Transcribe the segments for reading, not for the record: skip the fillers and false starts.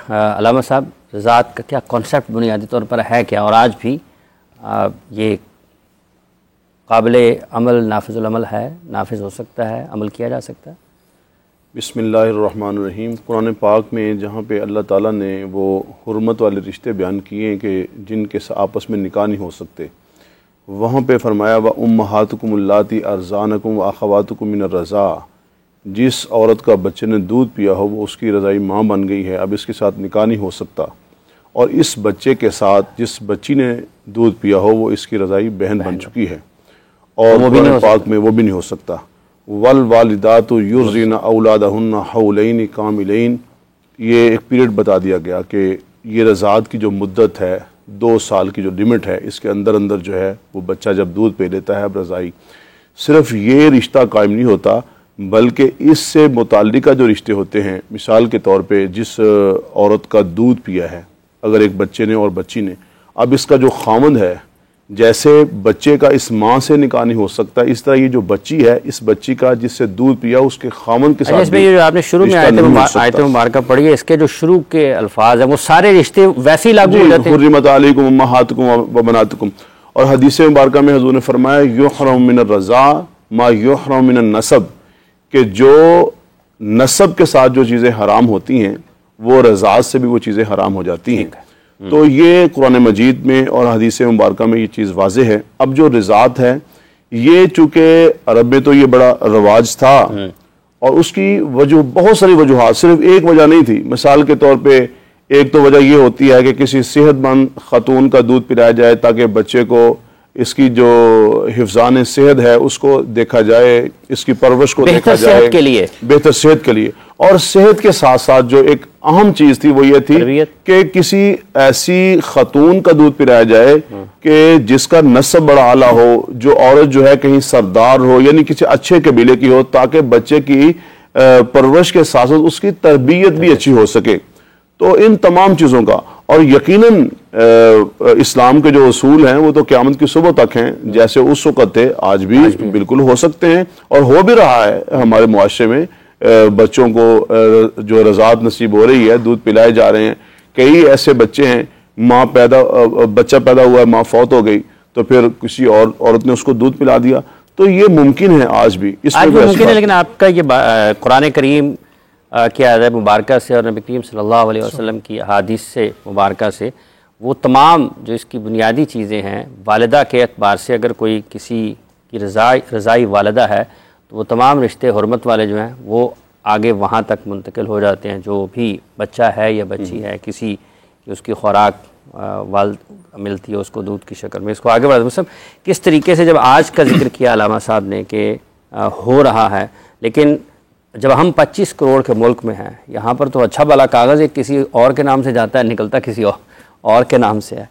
علامہ صاحب، رضاعت کا کیا کانسیپٹ بنیادی طور پر ہے کیا، اور آج بھی یہ قابل عمل نافذ العمل ہے، نافذ ہو سکتا ہے، عمل کیا جا سکتا ہے؟ بسم اللہ الرحمن الرحیم۔ قرآن پاک میں جہاں پہ اللہ تعالیٰ نے وہ حرمت والے رشتے بیان کیے ہیں کہ جن کے آپس میں نکاح نہیں ہو سکتے، وہاں پہ فرمایا وَأُمَّهَاتُكُمُ اللَّاتِي أَرْضَعْنَكُمْ وَأَخَوَاتُكُم مِّنَ الرَّضَاعَةِ، جس عورت کا بچے نے دودھ پیا ہو وہ اس کی رضاعی ماں بن گئی ہے، اب اس کے ساتھ نکاح نہیں ہو سکتا، اور اس بچے کے ساتھ جس بچی نے دودھ پیا ہو وہ اس کی رضاعی بہن بن چکی ہے، اور قرآن پاک میں وہ بھی نہیں ہو سکتا۔ وَالْوَالِدَاتُ يُرْضِعْنَ أَوْلَادَهُنَّ حَوْلَيْنِ كَامِلَيْنِ، یہ ایک پیریڈ بتا دیا گیا کہ یہ رضاعت کی جو مدت ہے 2 سال کی جو لمٹ ہے، اس کے اندر جو ہے وہ بچہ جب دودھ پی لیتا ہے اب رضاعی، صرف یہ رشتہ قائم نہیں ہوتا بلکہ اس سے متعلقہ جو رشتے ہوتے ہیں، مثال کے طور پہ جس عورت کا دودھ پیا ہے اگر ایک بچے نے اور بچی نے، اب اس کا جو خامند ہے، جیسے بچے کا اس ماں سے نکاح نہیں ہو سکتا، اس طرح یہ جو بچی ہے اس بچی کا جس سے دودھ پیا اس کے خامند کے ساتھ اس میں یہ جو آپ نے شروع میں آیت مبارکہ پڑھی ہے، اس کے جو شروع کے الفاظ ہیں وہ سارے رشتے ویسے ہی لاگو ہو جاتے ہیں۔ حرمت علیکم امہاتکم وبناتکم، اور حدیث مبارکہ میں حضور نے فرمایا یحرم من الرضاع ما یحرم من النسب، کہ جو نسب کے ساتھ جو چیزیں حرام ہوتی ہیں وہ رضاعت سے بھی وہ چیزیں حرام ہو جاتی ہیں۔ تو یہ قرآن مجید میں اور حدیث مبارکہ میں یہ چیز واضح ہے۔ اب جو رضاعت ہے یہ چونکہ عرب میں تو یہ بڑا رواج تھا، اور اس کی وجہ بہت ساری وجوہات، صرف ایک وجہ نہیں تھی۔ مثال کے طور پہ ایک تو وجہ یہ ہوتی ہے کہ کسی صحت مند خاتون کا دودھ پلایا جائے تاکہ بچے کو اس کی جو حفظان صحت ہے اس کو دیکھا جائے، اس کی پرورش کو دیکھا جائے، صحت کے لیے، بہتر صحت کے لیے۔ اور صحت کے ساتھ ساتھ جو ایک اہم چیز تھی وہ یہ تھی کہ کسی ایسی خاتون کا دودھ پلایا جائے کہ جس کا نسب بڑا اعلیٰ ہو، جو عورت جو ہے کہیں سردار ہو، یعنی کسی اچھے قبیلے کی ہو، تاکہ بچے کی پرورش کے ساتھ ساتھ اس کی تربیت بھی اچھی ہو سکے۔ تو ان تمام چیزوں کا، اور یقیناً اسلام کے جو اصول ہیں وہ تو قیامت کی صبح تک ہیں، جیسے اس وقت تھے آج بھی بالکل ہو سکتے ہیں، اور ہو بھی رہا ہے ہمارے معاشرے میں۔ بچوں کو جو رضاعت نصیب ہو رہی ہے، دودھ پلائے جا رہے ہیں۔ کئی ایسے بچے ہیں بچہ پیدا ہوا ہے، ماں فوت ہو گئی تو پھر کسی اور عورت نے اس کو دودھ پلا دیا، تو یہ ممکن ہے آج بھی، اس میں ممکن ہے۔ لیکن آپ کا یہ قرآن کریم کی آیت مبارکہ سے اور نبی کریم صلی اللہ علیہ وسلم کی احادیث سے مبارکہ سے وہ تمام جو اس کی بنیادی چیزیں ہیں، والدہ کے اعتبار سے اگر کوئی کسی کی رضائی والدہ ہے تو وہ تمام رشتے حرمت والے جو ہیں وہ آگے وہاں تک منتقل ہو جاتے ہیں۔ جو بھی بچہ ہے یا بچی ہے، کسی اس کی خوراک والد ملتی ہے اس کو دودھ کی شکل میں، اس کو آگے بڑھاتے ہیں۔ مطلب کس طریقے سے جب آج کا ذکر کیا علامہ صاحب نے کہ ہو رہا ہے، لیکن جب ہم 25 کروڑ کے ملک میں ہیں، یہاں پر تو اچھا بھلا کاغذ ایک کسی اور کے نام سے جاتا ہے، نکلتا کسی اور کے نام سے ہے۔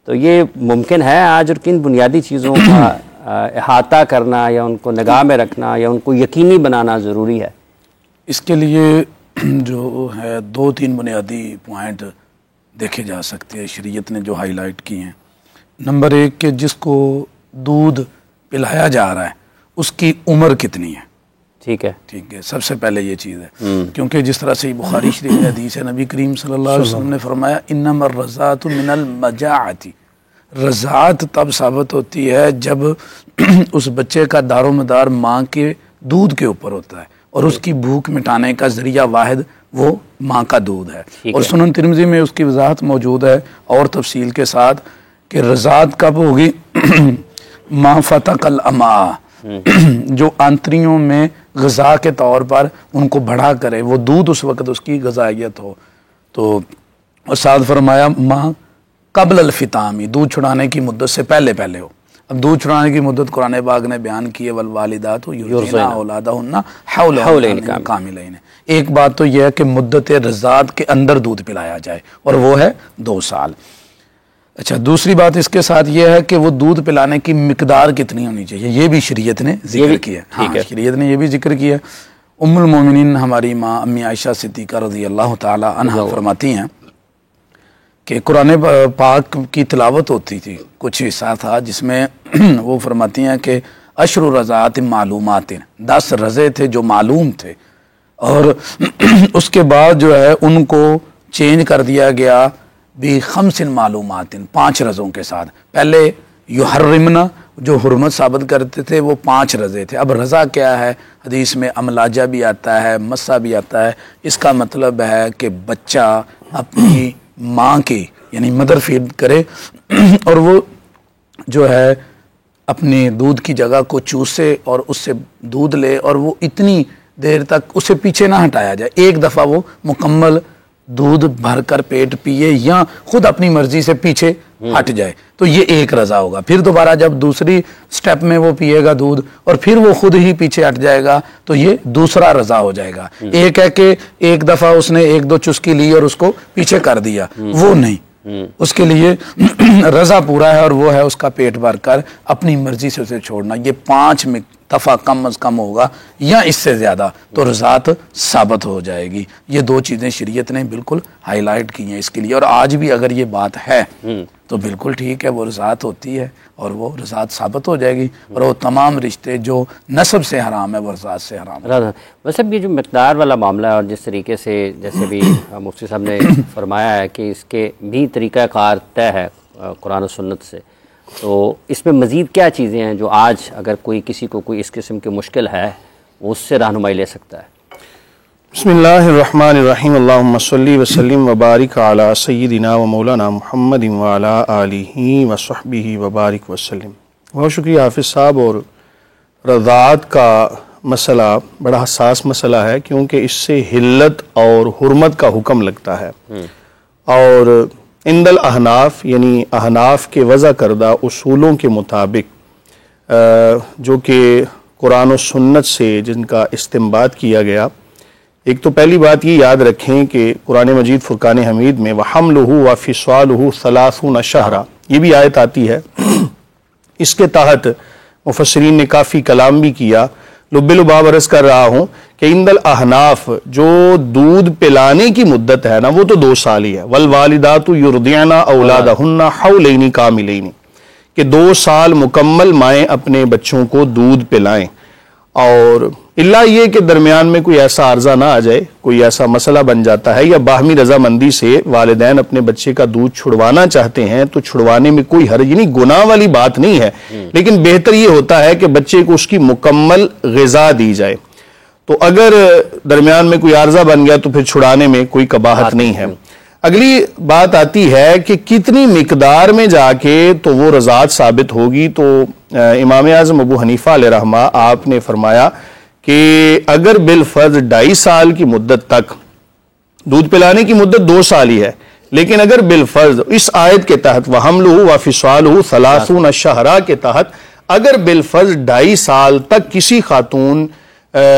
تو یہ ممکن ہے آج، اور کن بنیادی چیزوں کا احاطہ کرنا یا ان کو نگاہ میں رکھنا یا ان کو یقینی بنانا ضروری ہے؟ اس کے لیے جو ہے 2-3 بنیادی پوائنٹ دیکھے جا سکتے ہیں، شریعت نے جو ہائی لائٹ کی ہیں۔ نمبر 1 کہ جس کو دودھ پلایا جا رہا ہے اس کی عمر کتنی ہے، ٹھیک ہے، سب سے پہلے یہ چیز ہے، کیونکہ جس طرح سے بخاری شریف میں حدیث ہے، نبی کریم صلی اللہ علیہ وسلم نے فرمایا انما الرضاعۃ من المجاعۃ، رضاعت تب ثابت ہوتی ہے جب اس بچے کا دار و مدار ماں کے دودھ کے اوپر ہوتا ہے، اور اس کی بھوک مٹانے کا ذریعہ واحد وہ ماں کا دودھ ہے۔ اور سنن ترمذی میں اس کی وضاحت موجود ہے اور تفصیل کے ساتھ کہ رضاعت کب ہوگی، ما فتق الامعاء، جو آنتریوں میں غذا کے طور پر ان کو بڑھا کرے، وہ دودھ اس وقت اس کی غذائیت ہو۔ تو ساتھ فرمایا ماں قبل الفطامی، دودھ چھڑانے کی مدت سے پہلے ہو۔ اب دودھ چھڑانے کی مدت قرآن پاک نے بیان کی ہے والوالدات یرضعن اولادہن حولین کاملین۔ ایک بات تو یہ ہے کہ مدت رضاعت کے اندر دودھ پلایا جائے، اور وہ ہے 2 سال۔ اچھا، دوسری بات اس کے ساتھ یہ ہے کہ وہ دودھ پلانے کی مقدار کتنی ہونی چاہیے، یہ بھی شریعت نے ذکر کیا ہے۔ شریعت نے یہ بھی ذکر کیا۔ ام المومنین ہماری ماں امی عائشہ صدیقہ رضی اللہ تعالی عنہا فرماتی ہیں کہ قرآن پاک کی تلاوت ہوتی تھی، کچھ حصہ تھا جس میں وہ فرماتی ہیں کہ اشر رضاعات معلومات، 10 رضے تھے جو معلوم تھے، اور اس کے بعد جو ہے ان کو چینج کر دیا گیا بھی خمسن معلومات، 5 رضوں کے ساتھ. پہلے یحرمنا جو حرمت ثابت کرتے تھے وہ 5 رضے تھے. اب رضا کیا ہے؟ حدیث میں املاجہ بھی آتا ہے، مسا بھی آتا ہے. اس کا مطلب ہے کہ بچہ اپنی ماں کی یعنی مدر فیڈ کرے اور وہ جو ہے اپنے دودھ کی جگہ کو چوسے اور اس سے دودھ لے، اور وہ اتنی دیر تک اسے پیچھے نہ ہٹایا جائے. ایک دفعہ وہ مکمل دودھ بھر کر پیٹ پیے یا خود اپنی مرضی سے پیچھے ہٹ جائے تو یہ ایک رضا ہوگا. پھر دوبارہ جب دوسری سٹیپ میں وہ پیے گا دودھ اور پھر وہ خود ہی پیچھے ہٹ جائے گا تو یہ دوسرا رضا ہو جائے گا. ایک ہے کہ ایک دفعہ اس نے 1-2 چسکی لی اور اس کو پیچھے کر دیا، وہ نہیں. اس کے لیے رضا پورا ہے اور وہ ہے اس کا پیٹ بھر کر اپنی مرضی سے اسے چھوڑنا. یہ 5 دفعہ کم از کم ہوگا یا اس سے زیادہ تو رضاعت ثابت ہو جائے گی. یہ 2 چیزیں شریعت نے بالکل ہائی لائٹ کی ہیں اس کے لیے. اور آج بھی اگر یہ بات ہے تو بالکل ٹھیک ہے، وہ رضاعت ہوتی ہے اور وہ رضاعت ثابت ہو جائے گی. اور وہ تمام رشتے جو نسب سے حرام ہے وہ رضاعت سے حرام ہے. ویسے یہ جو مقدار والا معاملہ ہے اور جس طریقے سے جیسے بھی مفتی صاحب نے فرمایا ہے کہ اس کے بھی طریقہ کار طے ہے قرآن و سنت سے، تو اس میں مزید کیا چیزیں ہیں جو آج اگر کسی کو کوئی اس قسم کی مشکل ہے وہ اس سے رہنمائی لے سکتا ہے؟ بسم اللہ الرحمن الرحیم. اللہم صلی وسلم وبارک علی سیدنا و مولانا محمد وعلی آلہ وصحبہ وبارک وسلم. بہت شکریہ حافظ صاحب. اور رضاعت کا مسئلہ بڑا حساس مسئلہ ہے کیونکہ اس سے حلت اور حرمت کا حکم لگتا ہے. اور عند الاحناف یعنی احناف کے وضع کردہ اصولوں کے مطابق جو کہ قرآن و سنت سے جن کا استنباط کیا گیا، ایک تو پہلی بات یہ یاد رکھیں کہ قرآن مجید فرقان حمید میں وَحَمْلُهُ وَفِصَالُهُ 30 شہرا یہ بھی آیت آتی ہے. اس کے تحت مفسرین نے کافی کلام بھی کیا. لب لباب عرض کر رہا ہوں کہ عند الاحناف جو دودھ پلانے کی مدت ہے نا وہ تو 2 سال ہی ہے. والوالدات یرضعن اولادہن حولین کاملین کہ 2 سال مکمل مائیں اپنے بچوں کو دودھ پلائیں. اور اللہ یہ کہ درمیان میں کوئی ایسا عارضہ نہ آ جائے، کوئی ایسا مسئلہ بن جاتا ہے یا باہمی رضامندی سے والدین اپنے بچے کا دودھ چھڑوانا چاہتے ہیں تو چھڑوانے میں کوئی حرج یعنی گناہ والی بات نہیں ہے، لیکن بہتر یہ ہوتا ہے کہ بچے کو اس کی مکمل غذا دی جائے. تو اگر درمیان میں کوئی عارضہ بن گیا تو پھر چھڑانے میں کوئی قباحت نہیں ہے. اگلی بات آتی ہے کہ کتنی مقدار میں جا کے تو وہ رضاعت ثابت ہوگی. تو امام اعظم ابو حنیفہ علیہ رحمہ آپ نے فرمایا کہ اگر بالفرض 2.5 سال کی مدت تک دودھ پلانے کی مدت 2 سال ہی ہے، لیکن اگر بالفرض اس آیت کے تحت وَحَمْلُهُ وَفِصَالُهُ 30 شہرا کے تحت اگر بالفرض 2.5 سال تک کسی خاتون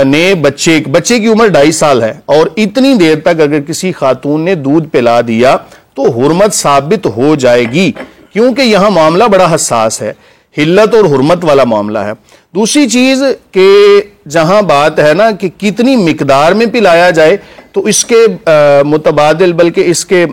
نے بچے کی عمر 2.5 سال ہے اور اتنی دیر تک اگر کسی خاتون نے دودھ پلا دیا تو حرمت ثابت ہو جائے گی، کیونکہ یہاں معاملہ بڑا حساس ہے، حلت اور حرمت والا معاملہ ہے. دوسری چیز کہ جہاں بات ہے نا کہ کتنی مقدار میں پلایا جائے تو اس کے متبادل بلکہ اس کے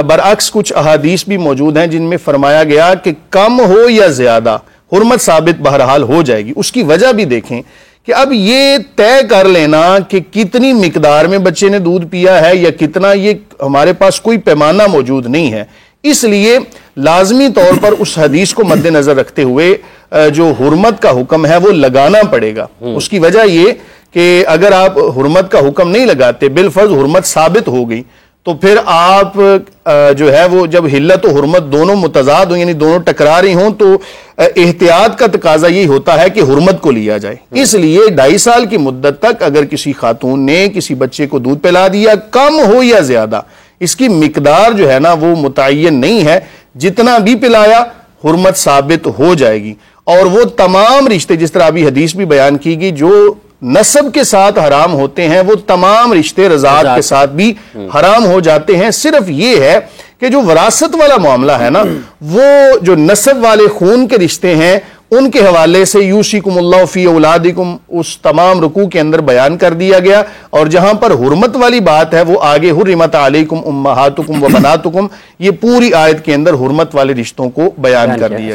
برعکس کچھ احادیث بھی موجود ہیں جن میں فرمایا گیا کہ کم ہو یا زیادہ حرمت ثابت بہرحال ہو جائے گی. اس کی وجہ بھی دیکھیں کہ اب یہ طے کر لینا کہ کتنی مقدار میں بچے نے دودھ پیا ہے یا کتنا، یہ ہمارے پاس کوئی پیمانہ موجود نہیں ہے. اس لیے لازمی طور پر اس حدیث کو مد نظر رکھتے ہوئے جو حرمت کا حکم ہے وہ لگانا پڑے گا. اس کی وجہ یہ کہ اگر آپ حرمت کا حکم نہیں لگاتے، بالفرض حرمت ثابت ہو گئی تو پھر آپ جو ہے وہ جب حلت و حرمت دونوں متضاد ہوں یعنی دونوں ٹکرا رہی ہوں تو احتیاط کا تقاضا یہ ہوتا ہے کہ حرمت کو لیا جائے. اس لیے 2.5 سال کی مدت تک اگر کسی خاتون نے کسی بچے کو دودھ پلا دیا، کم ہو یا زیادہ، اس کی مقدار جو ہے نا وہ متعین نہیں ہے، جتنا بھی پلایا حرمت ثابت ہو جائے گی. اور وہ تمام رشتے جس طرح ابھی حدیث بھی بیان کی گئی جو نسب کے ساتھ حرام ہوتے ہیں وہ تمام رشتے رضاعت کے ساتھ بھی حرام ہو جاتے ہیں. صرف یہ ہے کہ جو وراثت والا معاملہ ہے نا وہ جو نسب والے خون کے رشتے ہیں ان کے حوالے سے یوصیکم اللہ فی اولادکم اس تمام رکوع کے اندر بیان کر دیا گیا. اور جہاں پر حرمت والی بات ہے وہ آگے حرمت علیکم امہاتکم و بناتکم، یہ پوری آیت کے اندر حرمت والے رشتوں کو بیان کر دیا.